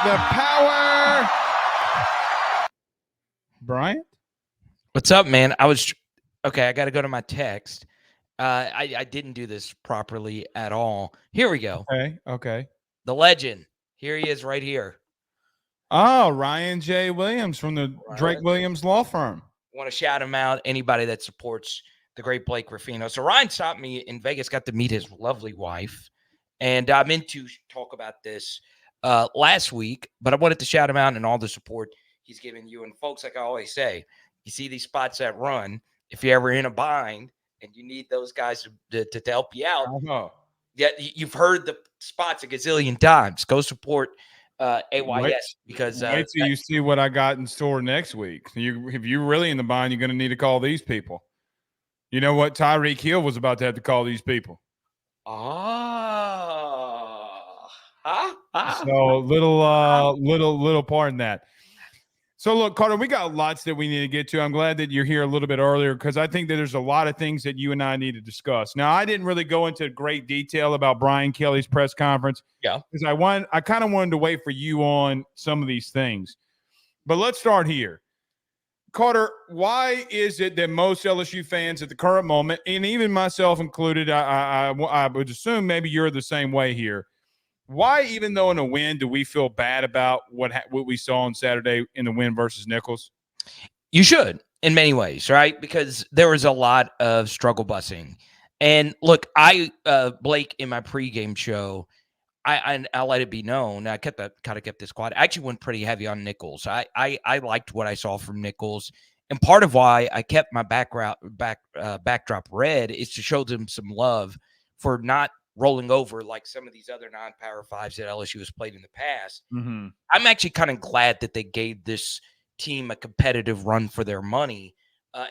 the power. Bryant? What's up, man? I got to go to my text. I didn't do this properly at all. Here we go. Okay. The legend. Here he is right here. Oh, Ryan J. Williams from the Drake Williams Law Firm. Want to shout him out. Anybody that supports the great Blake Ruffino. So Ryan stopped me in Vegas, got to meet his lovely wife. And I meant to talk about this last week, but I wanted to shout him out and all the support he's giving you. And folks, like I always say, you see these spots that run, if you're ever in a bind and you need those guys to help you out, yeah, you've heard the spots a gazillion times. Go support AYS because wait till you see what I got in store next week. If you're really in the bind, you're going to need to call these people. You know what? Tyreek Hill was about to have to call these people. So little part in that. So look, Carter, we got lots that we need to get to. I'm glad that you're here a little bit earlier because I think that there's a lot of things that you and I need to discuss. Now, I didn't really go into great detail about Brian Kelly's press conference. Yeah. Because I kind of wanted to wait for you on some of these things. But let's start here. Carter, why is it that most LSU fans at the current moment, and even myself included, I would assume maybe you're the same way here, why, even though in a win, do we feel bad about what we saw on Saturday in the win versus Nicholls? You should, in many ways, right? Because there was a lot of struggle busing. And look, Blake, in my pregame show, I'll let it be known. I kind of kept this quiet. I actually went pretty heavy on Nicholls. I liked what I saw from Nicholls. And part of why I kept my backdrop red is to show them some love for not rolling over like some of these other non-power fives that LSU has played in the past. Mm-hmm. I'm actually kind of glad that they gave this team a competitive run for their money,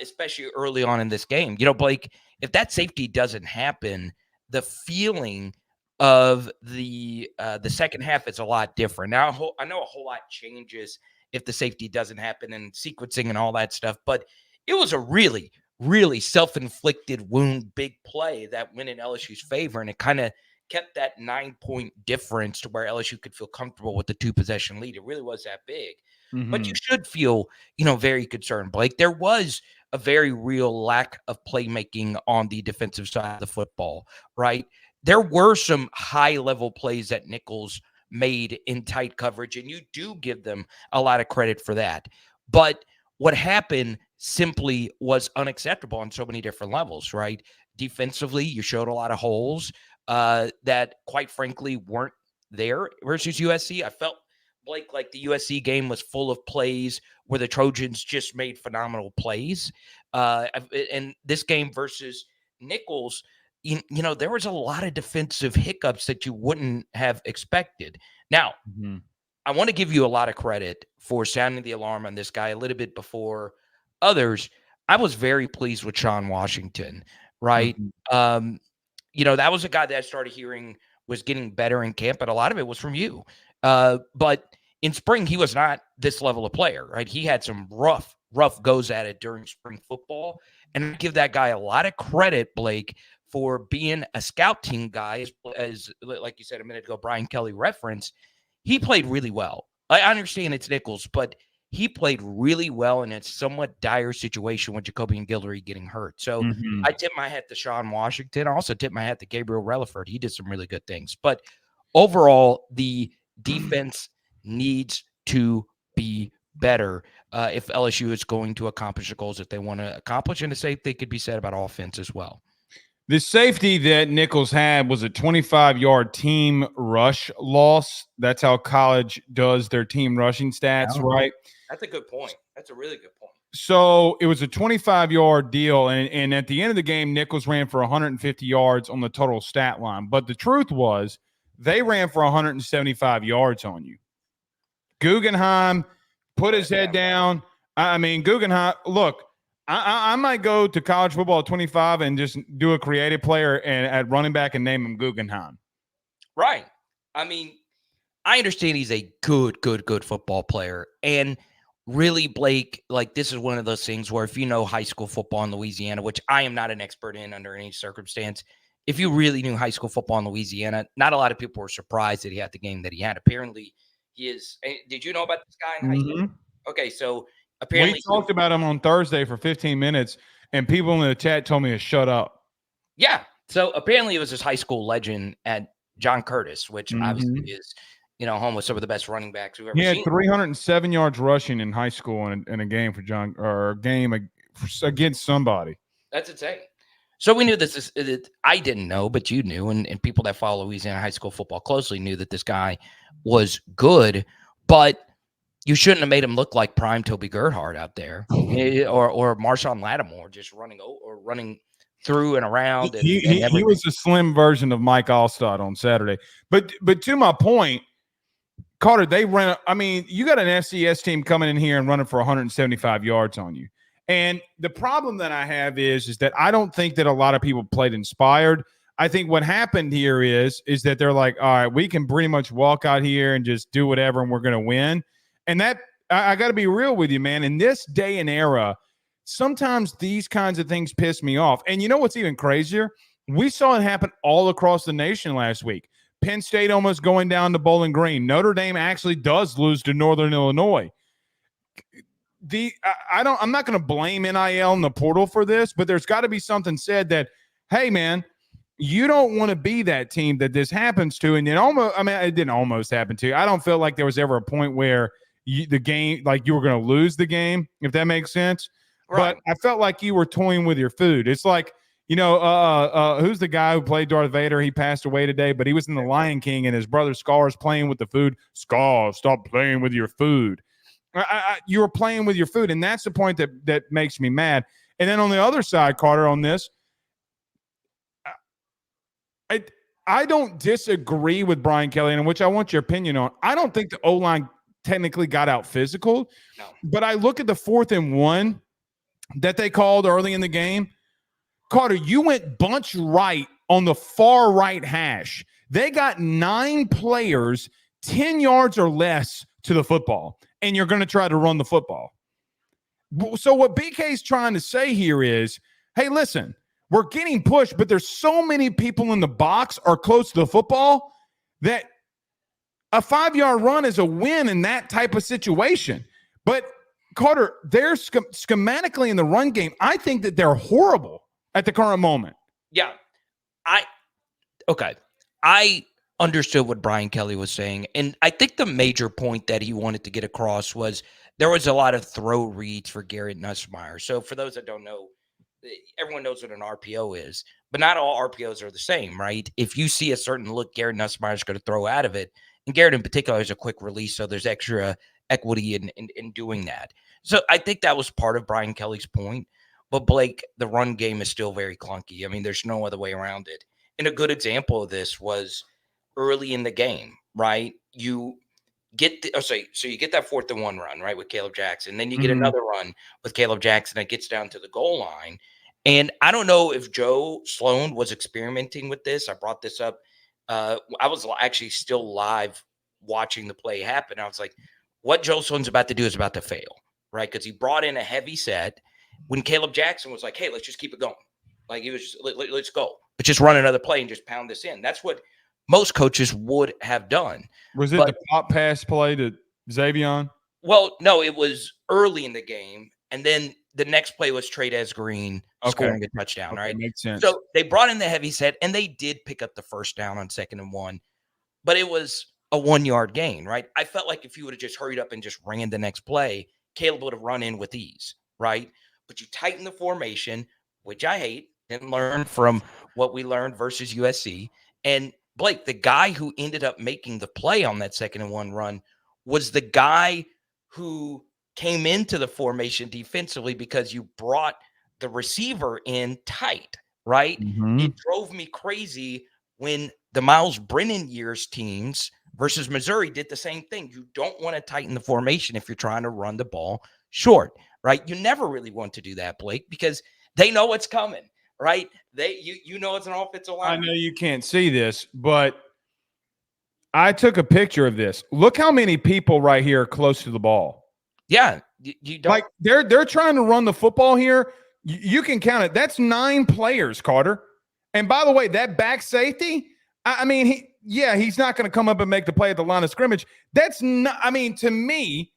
especially early on in this game. You know, Blake, if that safety doesn't happen, the feeling of the second half is a lot different. Now, I know a whole lot changes if the safety doesn't happen and sequencing and all that stuff, but it was a really, really self-inflicted wound, big play that went in LSU's favor, and it kind of kept that 9-point difference to where LSU could feel comfortable with the 2-possession lead. It really was that big. Mm-hmm. But you should feel, very concerned, Blake. There was a very real lack of playmaking on the defensive side of the football, right? There were some high-level plays that Nicholls made in tight coverage, and you do give them a lot of credit for that. But what happened simply was unacceptable on so many different levels, right? Defensively, you showed a lot of holes that, quite frankly, weren't there versus USC. I felt, Blake, like the USC game was full of plays where the Trojans just made phenomenal plays. And this game versus Nicholls, there was a lot of defensive hiccups that you wouldn't have expected. Now, I want to give you a lot of credit for sounding the alarm on this guy a little bit before others. I was very pleased with Shone Washington, right? That was a guy that I started hearing was getting better in camp, but a lot of it was from you. But in spring, he was not this level of player, right? He had some rough goes at it during spring football. And I give that guy a lot of credit, Blake, for being a scout team guy, as like you said a minute ago, Brian Kelly referenced. He played really well. I understand it's Nicholls, but he played really well in a somewhat dire situation with Jacoby and Guillory getting hurt. So I tip my hat to Shone Washington. I also tip my hat to Gabriel Relaford. He did some really good things. But overall, the defense needs to be better if LSU is going to accomplish the goals that they want to accomplish. And the same thing could be said about offense as well. The safety that Nicholls had was a 25-yard team rush loss. That's how college does their team rushing stats, right? That's a good point. That's a really good point. So it was a 25-yard deal, and at the end of the game, Nicholls ran for 150 yards on the total stat line. But the truth was they ran for 175 yards on you. Guggenheim put his head down. I mean, Guggenheim, look, I might go to college football at 25 and just do a creative player at running back and name him Guggenheim. Right. I mean, I understand he's a good football player. And really, Blake, like this is one of those things where if you know high school football in Louisiana, which I am not an expert in under any circumstance, if you really knew high school football in Louisiana, not a lot of people were surprised that he had the game that he had. Apparently, He is. Did you know about this guy in high school? Okay, so We apparently talked about him on Thursday for 15 minutes, and people in the chat told me to shut up. Yeah. So apparently it was this high school legend at John Curtis, which obviously is, home with some of the best running backs we've ever He had seen. 307 yards rushing in high school in a game for against somebody. That's insane. So we knew this is, I didn't know, but you knew, and people that follow Louisiana high school football closely knew that this guy was good, but you shouldn't have made him look like prime Toby Gerhardt out there, or Marshawn Lattimore just running through and around. He was a slim version of Mike Allstott on Saturday. But to my point, Carter, they ran. I mean, you got an FCS team coming in here and running for 175 yards on you. And the problem that I have is that I don't think that a lot of people played inspired. I think what happened here is that they're like, all right, we can pretty much walk out here and just do whatever, and we're going to win. And that I got to be real with you, man. In this day and era, sometimes these kinds of things piss me off. And you know what's even crazier? We saw it happen all across the nation last week. Penn State almost going down to Bowling Green. Notre Dame actually does lose to Northern Illinois. I'm not going to blame NIL and the portal for this, but there's got to be something said that, hey, man, you don't want to be that team that this happens to. And it didn't almost happen to you. I don't feel like there was ever a point where you were going to lose the game, if that makes sense. Right. But I felt like you were toying with your food. It's like, who's the guy who played Darth Vader? He passed away today, but he was in The Lion King, and his brother Scar's playing with the food. Scar, stop playing with your food. You were playing with your food, and that's the point that makes me mad. And then on the other side, Carter, on this, I don't disagree with Brian Kelly, and which I want your opinion on. I don't think the O-line technically got out physical, but I look at the 4th and 1 that they called early in the game. Carter, you went bunch right on the far right hash. They got 9 players 10 yards or less to the football, and you're going to try to run the football. So what BK is trying to say here is, hey, listen, we're getting pushed, but there's so many people in the box or close to the football that a 5-yard run is a win in that type of situation. But, Carter, they're schematically in the run game. I think that they're horrible at the current moment. Yeah. I understood what Brian Kelly was saying. And I think the major point that he wanted to get across was there was a lot of throw reads for Garrett Nussmeier. So for those that don't know, everyone knows what an RPO is, but not all RPOs are the same, right? If you see a certain look, Garrett Nussmeier is going to throw out of it. And Garrett in particular is a quick release, so there's extra equity in doing that. So I think that was part of Brian Kelly's point. But Blake, the run game is still very clunky. I mean, there's no other way around it. And a good example of this was early in the game, right? You get you get that 4th and 1 run, right, with Caleb Jackson. Then you get another run with Caleb Jackson that gets down to the goal line. And I don't know if Joe Sloan was experimenting with this. I brought this up. I was actually still live watching the play happen. I was like, what Joe Sloan's about to do is about to fail, right? Because he brought in a heavy set when Caleb Jackson was like, hey, let's just keep it going. Like he was just, let's go. Let's just run another play and just pound this in. That's what most coaches would have done. Was it the pop pass play to Xavion? Well, no, it was early in the game. And then the next play was Trey Green scoring a touchdown, right? Makes sense. So they brought in the heavy set, and they did pick up the first down on 2nd and 1. But it was a 1-yard gain, right? I felt like if you would have just hurried up and just ran the next play, Caleb would have run in with ease, right? But you tighten the formation, which I hate, didn't learn from what we learned versus USC. And Blake, the guy who ended up making the play on that 2nd and 1 run was the guy who came into the formation defensively because you brought the receiver in tight, right? It drove me crazy when the Miles Brennan years teams versus Missouri did the same thing. You don't want to tighten the formation if you're trying to run the ball short, right? You never really want to do that, Blake, because they know what's coming, right? You know it's an offensive line. I know you can't see this, but I took a picture of this. Look how many people right here are close to the ball. Yeah, you don't. Like they're trying to run the football here. You can count it. That's 9 players, Carter. And by the way, that back safety, I mean, yeah, he's not going to come up and make the play at the line of scrimmage. That's not, I mean, to me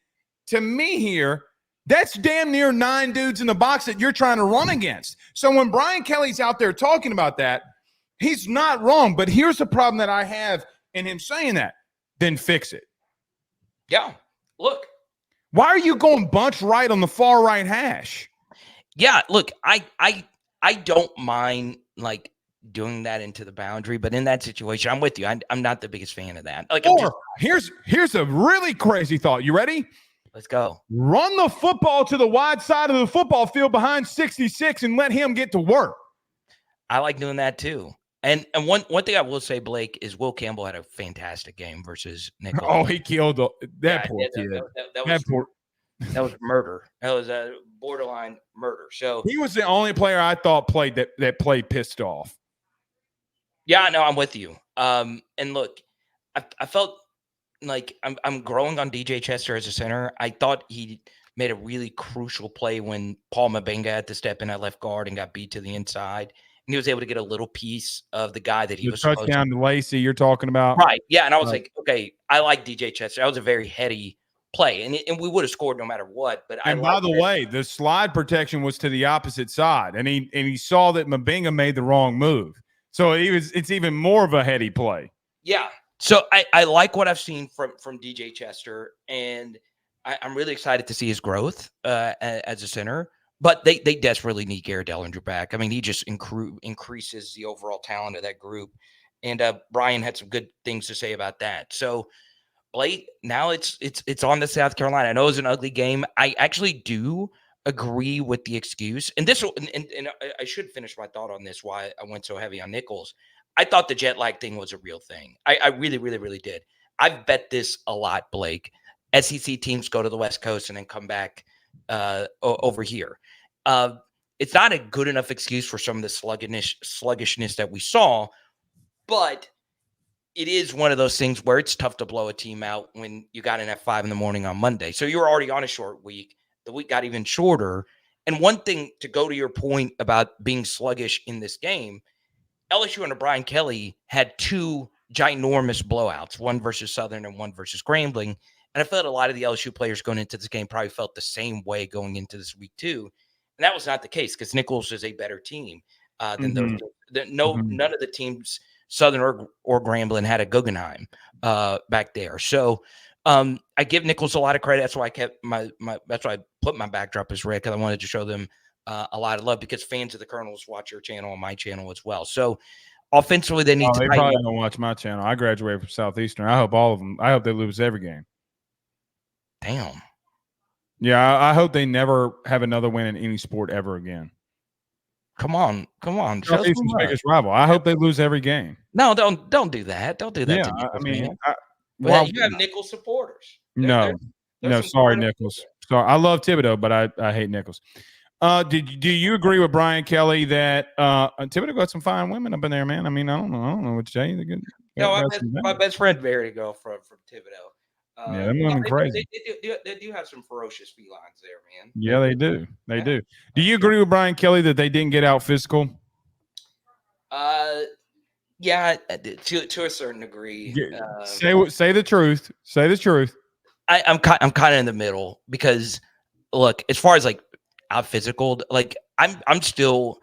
here, that's damn near 9 dudes in the box that you're trying to run against. So when Brian Kelly's out there talking about that, he's not wrong. But here's the problem that I have in him saying that. Then fix it. Yeah. Look. Why are you going bunch right on the far right hash? Yeah, look, I don't mind like doing that into the boundary, but in that situation, I'm with you. I'm not the biggest fan of that. Like, here's a really crazy thought. You ready? Let's go. Run the football to the wide side of the football field behind 66 and let him get to work. I like doing that too. And one thing I will say, Blake, is Will Campbell had a fantastic game versus Nicholls. Oh, he killed that poor kid. That was murder. That was a borderline murder. So he was the only player I thought played that played pissed off. Yeah, no, I'm with you. And look, I felt like I'm growing on DJ Chester as a center. I thought he made a really crucial play when Paul Mabenga had to step in at left guard and got beat to the inside. And he was able to get a little piece of the guy that he was supposed touchdown to Lacey you're talking about. Right. Yeah. And I was like, okay, I like DJ Chester. That was a very heady play. And we would have scored no matter what. But by the way, the slide protection was to the opposite side. And he saw that Mabenga made the wrong move. So it's even more of a heady play. Yeah. So I like what I've seen from DJ Chester. And I'm really excited to see his growth as a center. But they desperately need Garrett Dellinger back. I mean, he just increases the overall talent of that group. And Bryant had some good things to say about that. So, Blake, now it's on to South Carolina. I know it was an ugly game. I actually do agree with the excuse. And this, and I should finish my thought on this, why I went so heavy on Nicholls. I thought the jet lag thing was a real thing. I really, really, really did. I've bet this a lot, Blake. SEC teams go to the West Coast and then come back over here. It's not a good enough excuse for some of the sluggishness that we saw, but it is one of those things where it's tough to blow a team out when you got in at 5 a.m. on Monday. So you were already on a short week. The week got even shorter. And one thing, to go to your point about being sluggish in this game, LSU under Brian Kelly had 2 ginormous blowouts, one versus Southern and one versus Grambling. And I felt a lot of the LSU players going into this game probably felt the same way going into this week too. And that was not the case because Nicholls is a better team than those. None of the teams, Southern or Grambling, had a Guggenheim back there. So I give Nicholls a lot of credit. That's why I kept that's why I put my backdrop as red, because I wanted to show them a lot of love, because fans of the Colonels watch your channel and my channel as well. So offensively, they need to. They probably don't watch my channel. I graduated from Southeastern. I hope all of them. I hope they lose every game. Damn. Yeah, I hope they never have another win in any sport ever again. Come on. Southeastern's biggest rival. I hope they lose every game. No, don't do that. Don't do that. Yeah, to Nicholls, I mean, you have Nicholls supporters. No, sorry, Nicholls. Sorry, I love Thibodeau, but I hate Nicholls. Do you agree with Brian Kelly that Thibodeau got some fine women up in there, man? I mean, I don't know what to tell you. My best friend married a girl from Thibodeau. Yeah, them women crazy. They do have some ferocious felines there, man. Yeah, they do. They do. Do you agree with Brian Kelly that they didn't get out physical? Yeah, to a certain degree. Say the truth. Say the truth. I'm kind of in the middle, because look, as far as like out physical, like I'm still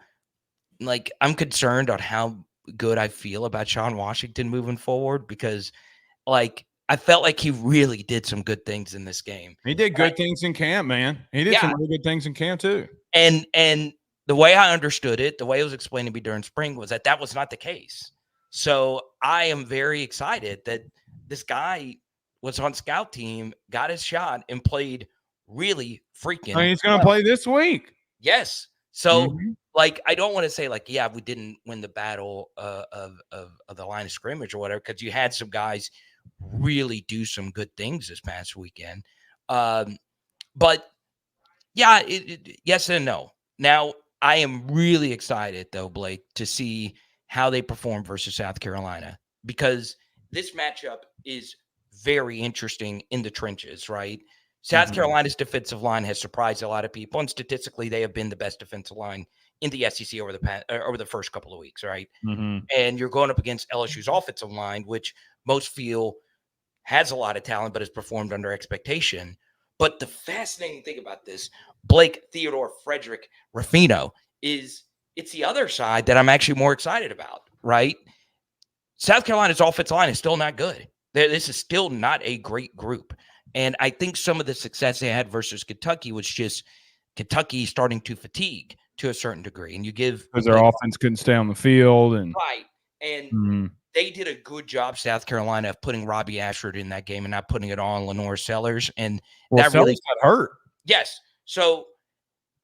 like, I'm concerned on how good I feel about Sean Washington moving forward, because like I felt like he really did some good things in this game. He did good things in camp, man. He did some really good things in camp too. And the way I understood it, the way it was explained to me during spring, was that was not the case. So I am very excited that this guy was on scout team, got his shot, and played really freaking. He's going to play this week. Yes. So like, I don't want to say like, yeah, we didn't win the battle of the line of scrimmage or whatever, because you had some guys really do some good things this past weekend. But yeah, yes and no. Now, I am really excited though, Blake, to see how they perform versus South Carolina, because this matchup is very interesting in the trenches, right? South Carolina's defensive line has surprised a lot of people, and statistically, they have been the best defensive line in the SEC over the first couple of weeks, right? Mm-hmm. And you're going up against LSU's offensive line, which most feel has a lot of talent, but has performed under expectation. But the fascinating thing about this, Blake Theodore Frederick Ruffino, is it's the other side that I'm actually more excited about, right? South Carolina's offensive line is still not good. This is still not a great group. And I think some of the success they had versus Kentucky was just Kentucky starting to fatigue to a certain degree. And you give Because their offense couldn't stay on the field. And right. And they did a good job, South Carolina, of putting Robbie Ashford in that game and not putting it on Lenore Sellers. And that Sellers got hurt. Yes. So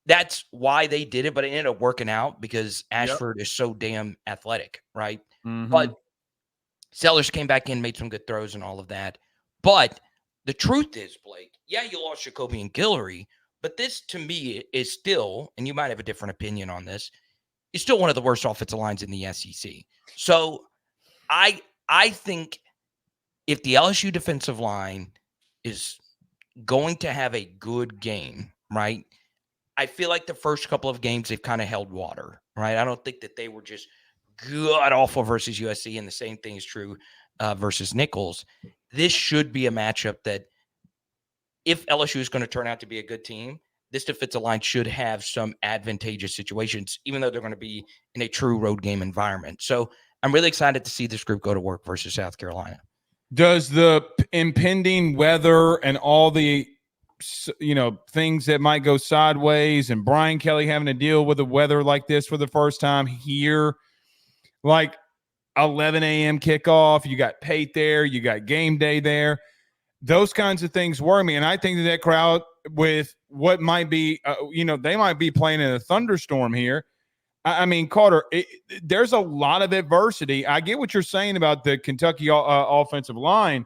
that's why they did it, but it ended up working out because Ashford is so damn athletic, right? But Sellers came back in, made some good throws and all of that. But the truth is, Blake, yeah, you lost Jacoby and Guillory, but this to me is still, and you might have a different opinion on this, is still one of the worst offensive lines in the SEC. So I think if the LSU defensive line is going to have a good game, right? I feel like the first couple of games they've kind of held water, right? I don't think that they were just god awful versus USC, and the same thing is true versus Nicholls. This should be a matchup that if LSU is going to turn out to be a good team, this defensive line should have some advantageous situations, even though they're going to be in a true road game environment. So I'm really excited to see this group go to work versus South Carolina. Does the impending weather and all the things that might go sideways and Brian Kelly having to deal with the weather like this for the first time here, like 11 a.m. kickoff, you got Pate there, you got game day there. Those kinds of things worry me. And I think that crowd with what might be, they might be playing in a thunderstorm here. I mean, Carter, there's a lot of adversity. I get what you're saying about the Kentucky offensive line,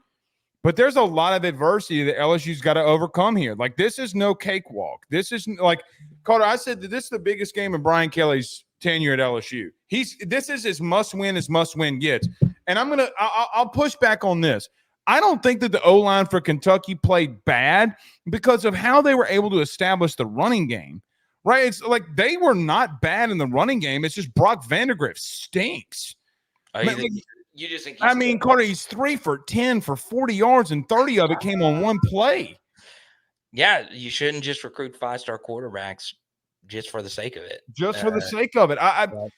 but there's a lot of adversity that LSU's got to overcome here. Like, this is no cakewalk. This is like, Carter, I said that this is the biggest game in Brian Kelly's tenure at LSU. This is as must-win gets. And I'll push back on this. I don't think that the O-line for Kentucky played bad because of how they were able to establish the running game, right? It's like they were not bad in the running game. It's just Brock Vandagriff stinks. You just think Carter, he's 3 for 10 for 40 yards, and 30 of it came on one play. Yeah, you shouldn't just recruit 5-star quarterbacks just for the sake of it. Just for the sake of it.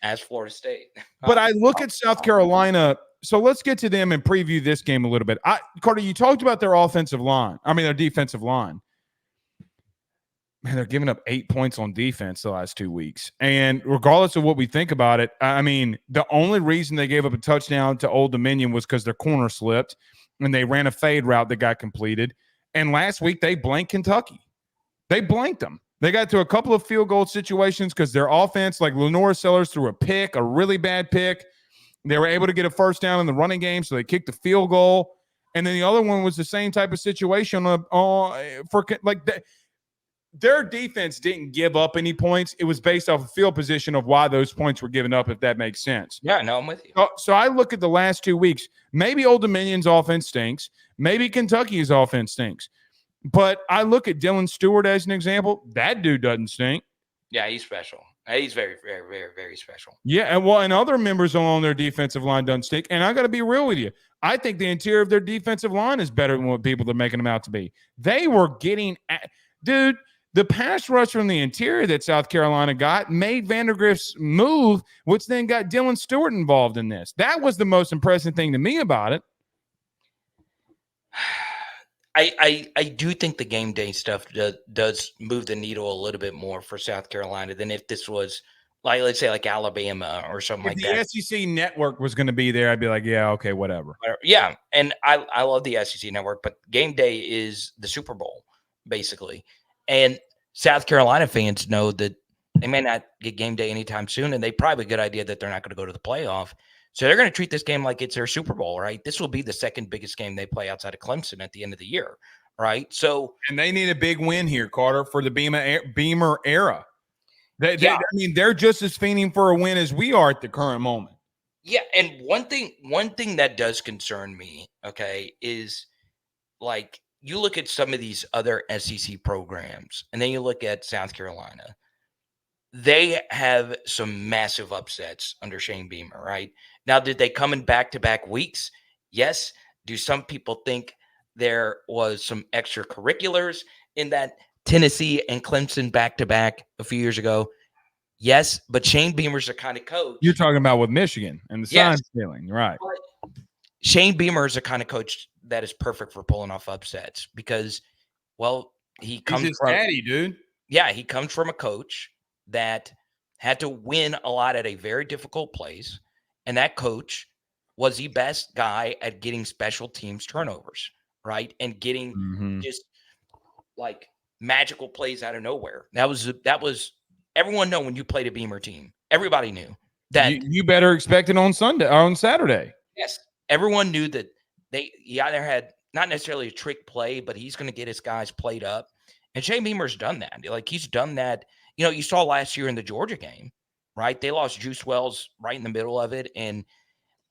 As Florida State. But I look at South Carolina. So let's get to them and preview this game a little bit. Carter, you talked about their offensive line. Their defensive line. Man, they're giving up 8 points on defense the last 2 weeks. And regardless of what we think about it, the only reason they gave up a touchdown to Old Dominion was because their corner slipped and they ran a fade route that got completed. And last week they blanked Kentucky. They blanked them. They got to a couple of field goal situations because their offense, like Lenore Sellers threw a really bad pick. They were able to get a first down in the running game, so they kicked the field goal. And then the other one was the same type of situation their defense didn't give up any points. It was based off of field position of why those points were given up, if that makes sense. Yeah, no, I'm with you. So I look at the last 2 weeks. Maybe Old Dominion's offense stinks. Maybe Kentucky's offense stinks. But I look at Dylan Stewart as an example. That dude doesn't stink. Yeah, he's special. He's very, very, very, very special. Yeah, and other members along their defensive line doesn't stink. And I got to be real with you. I think the interior of their defensive line is better than what people are making them out to be. They were getting dude, the pass rush from the interior that South Carolina got made Vandagriff's move, which then got Dylan Stewart involved in this. That was the most impressive thing to me about it. I do think the game day stuff does move the needle a little bit more for South Carolina than if this was, like, let's say, like Alabama or something like that. If the SEC network was going to be there, I'd be like, yeah, okay, whatever. Yeah, and I love the SEC network, but game day is the Super Bowl, basically. And South Carolina fans know that they may not get game day anytime soon, and they probably have a good idea that they're not going to go to the playoff. So they're going to treat this game like it's their Super Bowl, right? This will be the second biggest game they play outside of Clemson at the end of the year, right? So, and they need a big win here, Carter, for the Beamer era. They're just as fiending for a win as we are at the current moment. Yeah, and one thing that does concern me, okay, is like you look at some of these other SEC programs, and then you look at South Carolina. they have some massive upsets under Shane Beamer, right? Now, did they come in back-to-back weeks? Yes. Do some people think there was some extracurriculars in that Tennessee and Clemson back-to-back a few years ago? Yes, but Shane Beamer's the kind of You're coach. talking about with Michigan and the Yes, sign stealing, right? but Shane Beamer is the kind of coach that is perfect for pulling off upsets because, well, he He's comes his from daddy, dude. he comes from a coach that had to win a lot at a very difficult place, and that coach was the best guy at getting special teams turnovers, right, and getting Mm-hmm. just like magical plays out of nowhere. That was everyone know when you played a Beamer team. Everybody knew that. You better expect it on Sunday or on Saturday. Yes, everyone knew that he either had not necessarily a trick play, but he's going to get his guys played up. And Shane Beamer's done that. Like he's done that. You know, you saw last year in the Georgia game, right? They lost Juice Wells right in the middle of it, and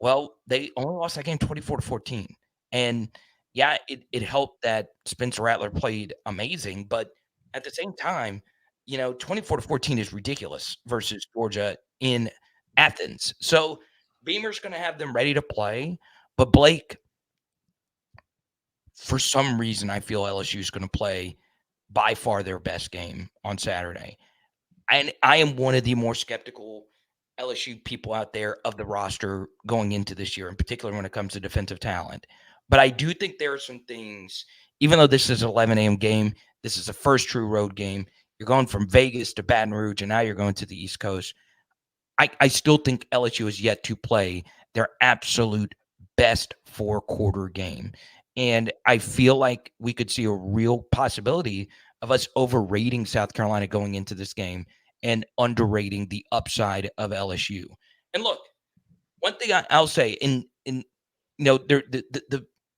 well, they only lost that game 24-14. And yeah, it helped that Spencer Rattler played amazing, but at the same time, 24-14 is ridiculous versus Georgia in Athens. So Beamer's going to have them ready to play, but Blake, for some reason, I feel LSU is going to play by far their best game on Saturday. And I am one of the more skeptical LSU people out there of the roster going into this year, in particular when it comes to defensive talent. But I do think there are some things, even though this is an 11 a.m. game, this is the first true road game. You're going from Vegas to Baton Rouge, and now you're going to the East Coast. I still think LSU is yet to play their absolute best four-quarter game. And I feel like we could see a real possibility of us overrating South Carolina going into this game and underrating the upside of LSU. And look, one thing I'll say,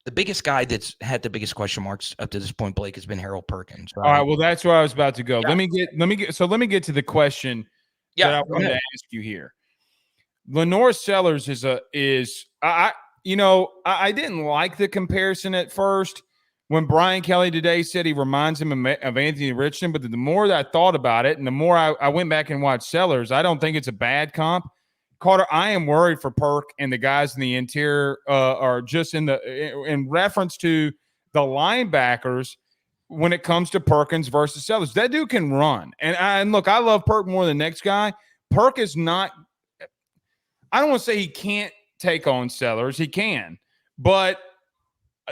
the biggest guy that's had the biggest question marks up to this point, Blake, has been Harold Perkins. Right? All right, well, that's where I was about to go. Yeah. Let me get to the question that I wanted to ask you here. Lenore Sellers I didn't like the comparison at first when Brian Kelly today said he reminds him of Anthony Richardson, but the more that I thought about it and the more I went back and watched Sellers, I don't think it's a bad comp. Carter, I am worried for Perk and the guys in the interior are just in reference to the linebackers when it comes to Perkins versus Sellers. That dude can run. And look, I love Perk more than the next guy. Perk is not – I don't want to say he can't take on Sellers. He can. But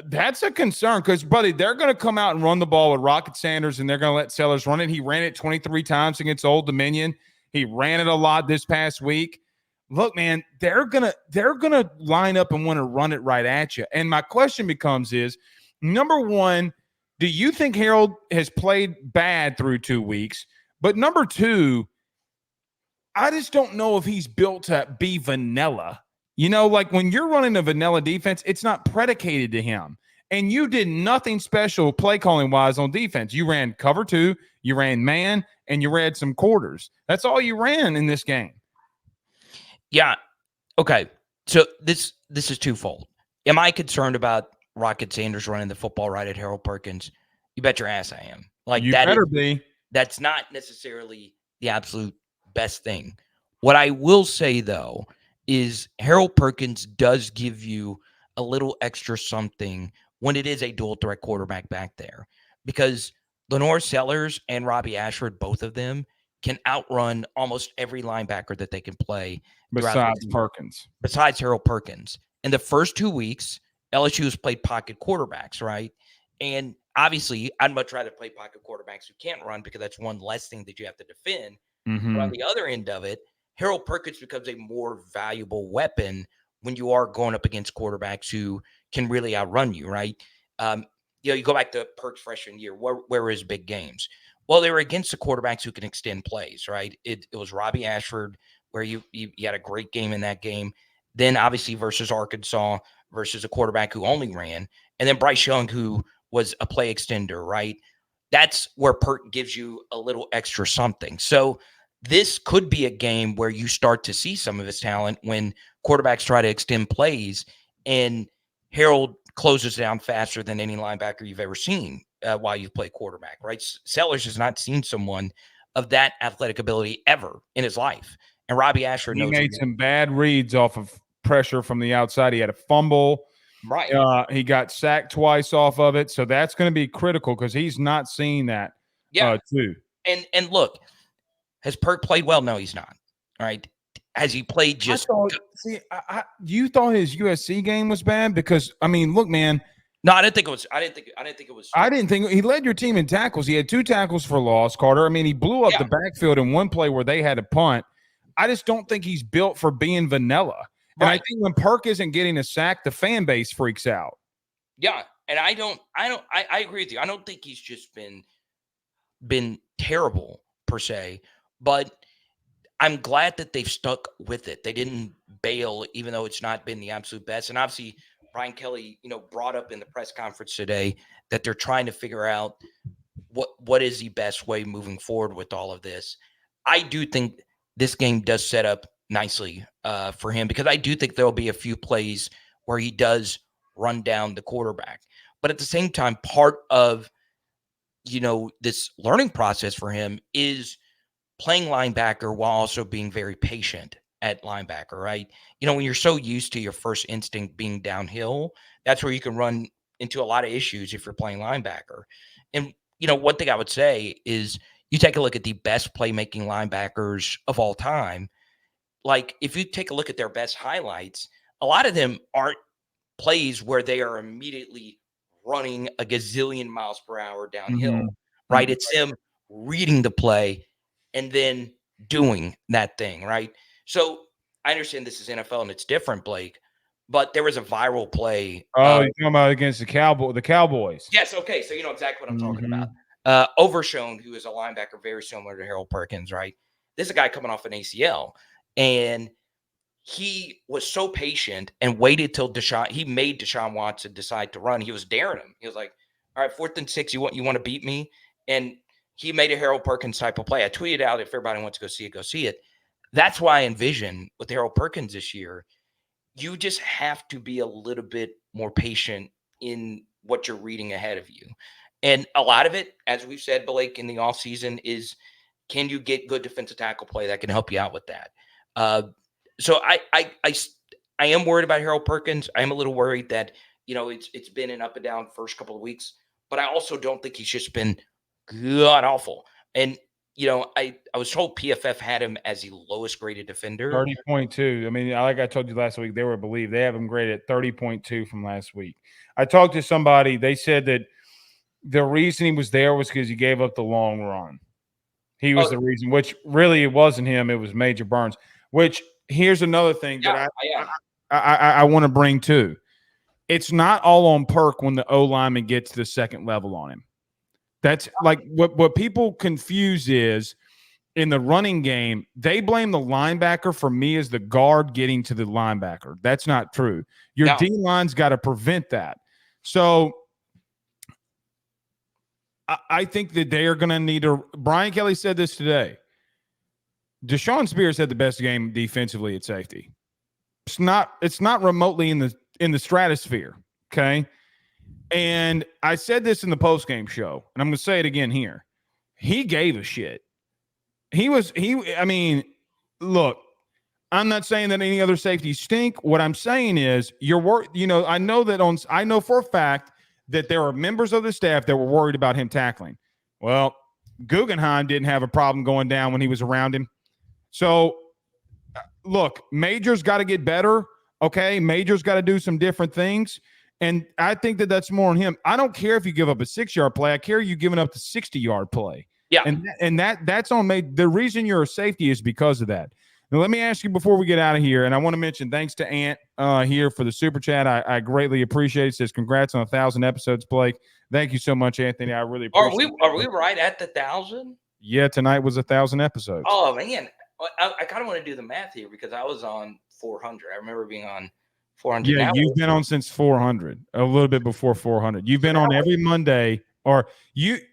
that's a concern because, buddy, they're going to come out and run the ball with Rocket Sanders, and they're going to let Sellers run it. He ran it 23 times against Old Dominion. He ran it a lot this past week. Look, man, they're gonna line up and want to run it right at you. And my question becomes is, number one, do you think Harold has played bad through 2 weeks? But number two, I just don't know if he's built to be vanilla. Like when you're running a vanilla defense, it's not predicated to him. And you did nothing special play calling wise on defense. You ran cover two, you ran man, and you ran some quarters. That's all you ran in this game. Yeah. Okay. So this is twofold. Am I concerned about Rocket Sanders running the football right at Harold Perkins? You bet your ass I am. Like you better be. That's not necessarily the absolute best thing. What I will say though is Harold Perkins does give you a little extra something when it is a dual threat quarterback back there, because Lenore Sellers and Robbie Ashford, both of them, can outrun almost every linebacker that they can play. Besides Perkins. Besides Harold Perkins. In the first 2 weeks, LSU has played pocket quarterbacks, right? And obviously, I'd much rather play pocket quarterbacks who can't run because that's one less thing that you have to defend. Mm-hmm. But on the other end of it, Harold Perkins becomes a more valuable weapon when you are going up against quarterbacks who can really outrun you, right? You go back to Perk's freshman year. Where were his big games? Well, they were against the quarterbacks who can extend plays, right? It was Robbie Ashford, where you had a great game in that game. Then obviously versus Arkansas, versus a quarterback who only ran. And then Bryce Young, who was a play extender, right? That's where Perk gives you a little extra something. So this could be a game where you start to see some of his talent when quarterbacks try to extend plays, and Harold closes down faster than any linebacker you've ever seen while you play quarterback, right? Sellers has not seen someone of that athletic ability ever in his life. And Robbie Asher He knows made some bad reads off of pressure from the outside. He had a fumble. Right. He got sacked twice off of it. So that's going to be critical because he's not seeing that too. And look, has Perk played well? No, he's not. All right. Has he played just you thought his USC game was bad? Because I mean, look, man. No, I didn't think it was. I didn't think it was. I didn't think he led your team in tackles. He had 2 tackles for loss, Carter. I mean, he blew up the backfield in one play where they had a punt. I just don't think he's built for being vanilla. Right. And I think when Perk isn't getting a sack, the fan base freaks out. Yeah. And I agree with you. I don't think he's just been terrible per se, but I'm glad that they've stuck with it. They didn't bail, even though it's not been the absolute best. And obviously, Brian Kelly, brought up in the press conference today that they're trying to figure out what is the best way moving forward with all of this. I do think this game does set up nicely for him, because I do think there'll be a few plays where he does run down the quarterback. But at the same time, part of, this learning process for him is playing linebacker while also being very patient at linebacker, right? When you're so used to your first instinct being downhill, that's where you can run into a lot of issues if you're playing linebacker. And, one thing I would say is you take a look at the best playmaking linebackers of all time. Like, if you take a look at their best highlights, a lot of them aren't plays where they are immediately running a gazillion miles per hour downhill, right? It's them reading the play and then doing that thing, right? So I understand this is NFL and it's different, Blake, but there was a viral play. Oh, you're talking about against the Cowboys. Yes, okay. So you know exactly what I'm talking about. Over Shone, who is a linebacker very similar to Harold Perkins, right? This is a guy coming off an ACL, and he was so patient and waited till he made Deshaun Watson decide to run. He was daring him. He was like, all right, 4th and 6, you want to beat me? And he made a Harold Perkins type of play. I tweeted out, if everybody wants to go see it. That's why I envision with Harold Perkins this year, you just have to be a little bit more patient in what you're reading ahead of you. And a lot of it, as we've said, Blake, in the offseason is, can you get good defensive tackle play that can help you out with that? So I am worried about Harold Perkins. I am a little worried that, it's been an up and down first couple of weeks, but I also don't think he's just been god awful. And, I was told PFF had him as the lowest graded defender. 30.2. I mean, like I told you last week, they have him graded at 30.2 from last week. I talked to somebody. They said that the reason he was there was because he gave up the long run. He was the reason, which really it wasn't him. It was Major Burns, which here's another thing that I want to bring too. It's not all on Perk when the O lineman gets to the second level on him. That's like what people confuse is in the running game, they blame the linebacker for me as the guard getting to the linebacker. That's not true. Your D-line's got to prevent that. So I think that they are going to need to – Brian Kelly said this today. Deshaun Spears had the best game defensively at safety. It's not remotely in the stratosphere, okay? And I said this in the postgame show, and I'm going to say it again here. He gave a shit. I mean, look, I'm not saying that any other safeties stink. What I'm saying is I know for a fact that there are members of the staff that were worried about him tackling. Well, Guggenheim didn't have a problem going down when he was around him. So, look, Major's got to get better, okay? Major's got to do some different things, and I think that that's more on him. I don't care if you give up a 6-yard play. I care you giving up the 60-yard play. Yeah. And that's on Major. The reason you're a safety is because of that. Now, let me ask you before we get out of here, and I want to mention thanks to Ant here for the super chat. I greatly appreciate it. Says congrats on 1,000 episodes, Blake. Thank you so much, Anthony. I really appreciate it. Are we right at the 1,000? Yeah, tonight was 1,000 episodes. Oh, man. I kind of want to do the math here because I was on 400. I remember being on 400. Yeah, you've been on since 400, a little bit before 400. You've been on every Monday. Can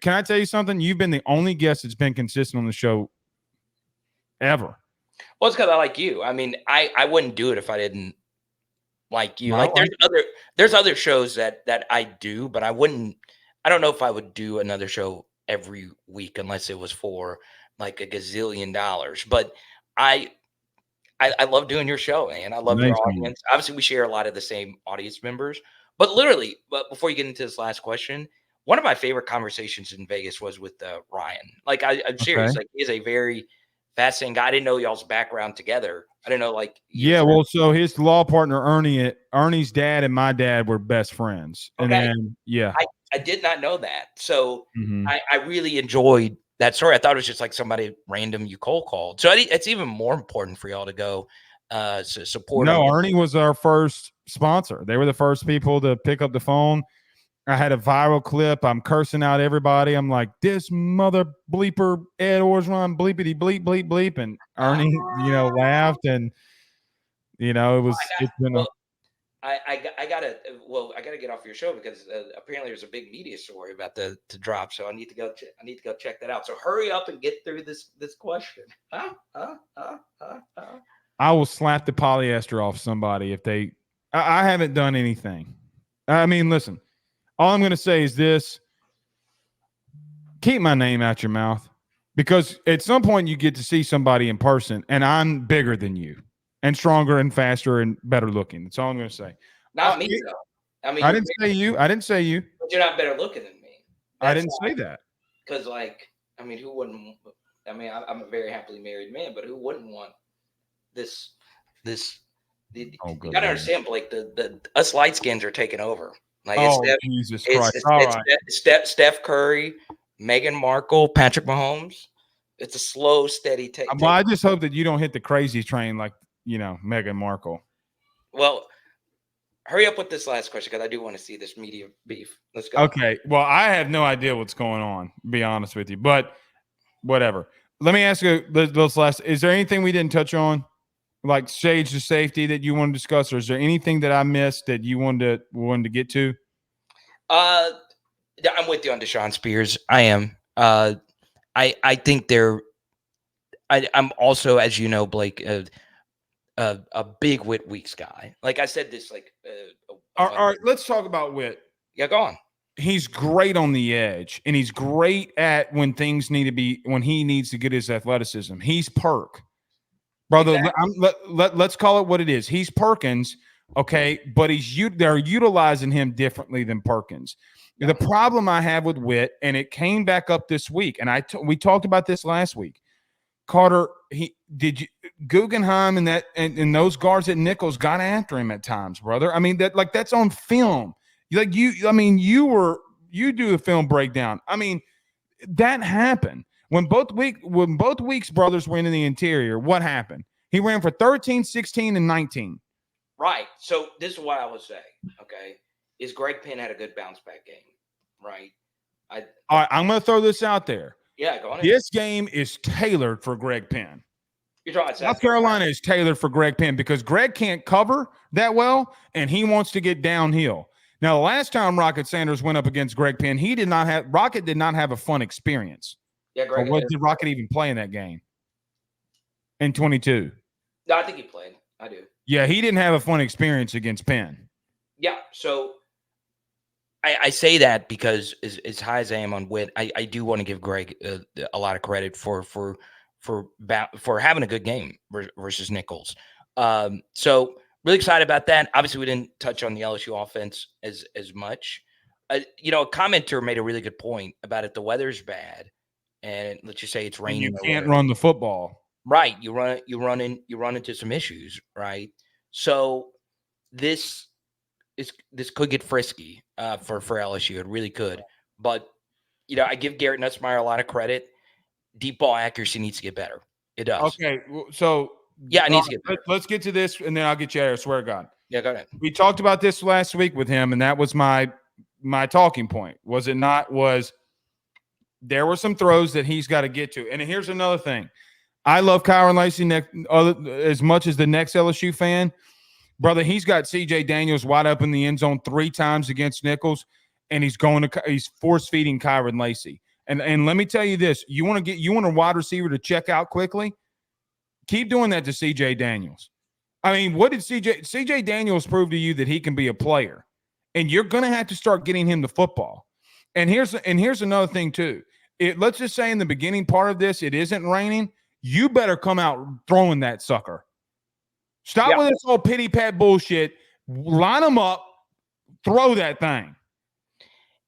I tell you something? You've been the only guest that's been consistent on the show ever. Well, it's because I like you. I mean, I wouldn't do it if I didn't like you. Well, like there's other shows that I do, but I don't know if I would do another show every week unless it was for like a gazillion dollars. But I love doing your show, man. I love your Thanks, man. audience. Obviously, we share a lot of the same audience members. But literally, but before you get into this last question, one of my favorite conversations in Vegas was with Ryan. Like, I'm serious. Okay. Like, he's a very fascinating guy. I didn't know y'all's background together. I didn't know like you. Yeah, well, so his law partner Ernie's dad and my dad were best friends, and Okay. then I did not know that. So Mhm. I really enjoyed that story. I thought it was just like somebody random you cold called. So it's even more important for y'all to go support them. No, Ernie was our first sponsor. They were the first people to pick up the phone. I had a viral clip. I'm cursing out everybody. I'm like, this mother bleeper, Ed Orgeron, bleepity bleep bleep bleep, and Ernie, laughed, and it's been a Well, I gotta I gotta get off your show because apparently there's a big media story about to drop. So I need to go. I need to go check that out. So hurry up and get through this question. I will slap the polyester off somebody if they. I haven't done anything. I mean, listen. All I'm going to say is this: keep my name out your mouth, because at some point you get to see somebody in person, and I'm bigger than you, and stronger, and faster, and better looking. That's all I'm going to say. Not me though. I mean, I didn't say you. I didn't say you. but you're not better looking than me. I didn't say that. Because, like, I mean, who wouldn't? I mean, I'm a very happily married man, but who wouldn't want this? You gotta understand, Blake. The us light skins are taking over. Like, Jesus Christ! It's Steph Curry, Meghan Markle, Patrick Mahomes. It's a slow, steady take. Well, I just hope that you don't hit the crazy train like Meghan Markle. Well, hurry up with this last question because I do want to see this media beef. Let's go. Okay. Well, I have no idea what's going on, to be honest with you, but whatever. Let me ask you this last. Is there anything we didn't touch on, like shades of safety, that you want to discuss, or is there anything that I missed that you wanted to get to? I'm with you on Deshaun Spears. I am. I think I'm also, as you know, Blake, a big Whit Weeks guy. Like I said, this like. All right, let's talk about Whit. Yeah, go on. He's great on the edge, and he's great at when he needs to get his athleticism. He's Perk, brother. Exactly. Let's call it what it is. He's Perkins, okay, but they're utilizing him differently than Perkins. The problem I have with Whit, and it came back up this week, and we talked about this last week. Carter, Guggenheim and those guards at Nicholls got after him at times, brother. I mean, that's on film. You do a film breakdown. I mean, that happened when both Weeks brothers were in the interior. What happened? He ran for 13, 16, and 19. Right. So this is what I would say. Okay, is Greg Penn had a good bounce back game, right? All right, I'm going to throw this out there. Yeah, go on. This game is tailored for Greg Penn. You're talking South Carolina is tailored for Greg Penn because Greg can't cover that well, and he wants to get downhill. Now, the last time Rocket Sanders went up against Greg Penn, Rocket did not have a fun experience. Yeah, Greg. Or did Rocket even play in that game? In 22? No, I think he played. I do. Yeah, he didn't have a fun experience against Penn. Yeah, so I say that because as high as I am on Whit, I do want to give Greg a lot of credit for having a good game versus Nicholls. So really excited about that. Obviously, we didn't touch on the LSU offense as much. A commenter made a really good point about it. The weather's bad, and let's just say it's raining. You can't run the football. Right. You run into some issues, right? So this could get frisky for LSU. It really could. But I give Garrett Nussmeier a lot of credit. Deep ball accuracy needs to get better. It does. Okay, so yeah, it needs to get better. Let's get to this, and then I'll get you out of here. I swear to God. Yeah, go ahead. We talked about this last week with him, and that was my talking point. Was it not? There were some throws that he's got to get to. And here's another thing. I love Kyron Lacy as much as the next LSU fan. Brother, he's got CJ Daniels wide up in the end zone 3 times against Nicholls, and he's force feeding Kyron Lacy. And let me tell you this: you want a wide receiver to check out quickly? Keep doing that to CJ Daniels. I mean, what did CJ Daniels prove to you that he can be a player? And you're going to have to start getting him the football. And here's another thing too. let's just say in the beginning part of this, it isn't raining. You better come out throwing that sucker. Stop with this whole pity pat bullshit. Line them up, throw that thing.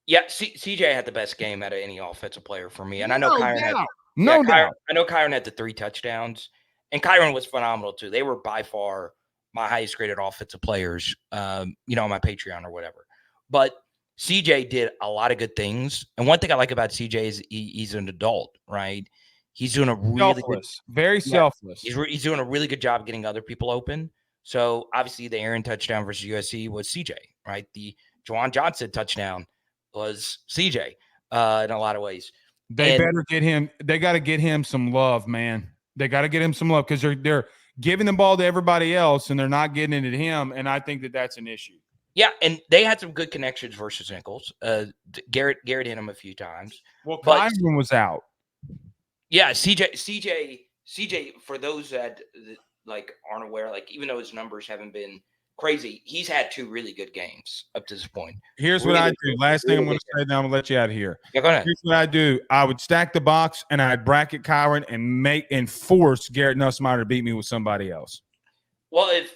Yeah, CJ had the best game out of any offensive player for me, and I know Kyron had doubt. I know Kyron had the 3 touchdowns, and Kyron was phenomenal too. They were by far my highest graded offensive players, on my Patreon or whatever. But CJ did a lot of good things, and one thing I like about CJ is he's an adult, right? He's doing a really very selfless. He's doing a really good job getting other people open. So obviously the Aaron touchdown versus USC was CJ, right? The Juwan Johnson touchdown was CJ in a lot of ways. They better get him. They got to get him some love, man. They got to get him some love because they're giving the ball to everybody else and they're not getting it to him. And I think that's an issue. Yeah, and they had some good connections versus Nicholls. Garrett hit him a few times. Well, Kyron was out. Yeah, CJ. For those that aren't aware, even though his numbers haven't been crazy, he's had 2 really good games up to this point. Here's what I do. Last thing I'm going to say, then I'm going to let you out of here. Yeah, go ahead. Here's what I do. I would stack the box and I'd bracket Kyron and force Garrett Nussmeier to beat me with somebody else. Well, if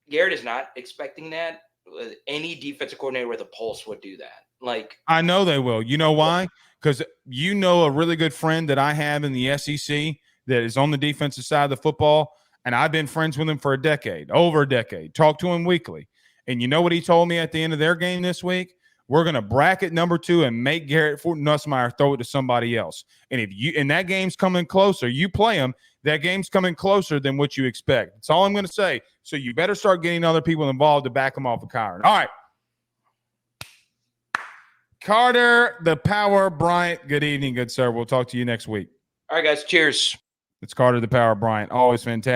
Garrett is not expecting that, any defensive coordinator with a pulse would do that. I know they will. You know why? Because a really good friend that I have in the SEC that is on the defensive side of the football, and I've been friends with him for over a decade. Talk to him weekly. And you know what he told me at the end of their game this week? We're going to bracket number 2 and make Garrett Nussmeier throw it to somebody else. And that game's coming closer, you play him, that game's coming closer than what you expect. That's all I'm going to say. So you better start getting other people involved to back him off of Kyron. All right. Carter, the Power Bryant. Good evening, good sir. We'll talk to you next week. All right, guys. Cheers. It's Carter, the Power Bryant. Always fantastic.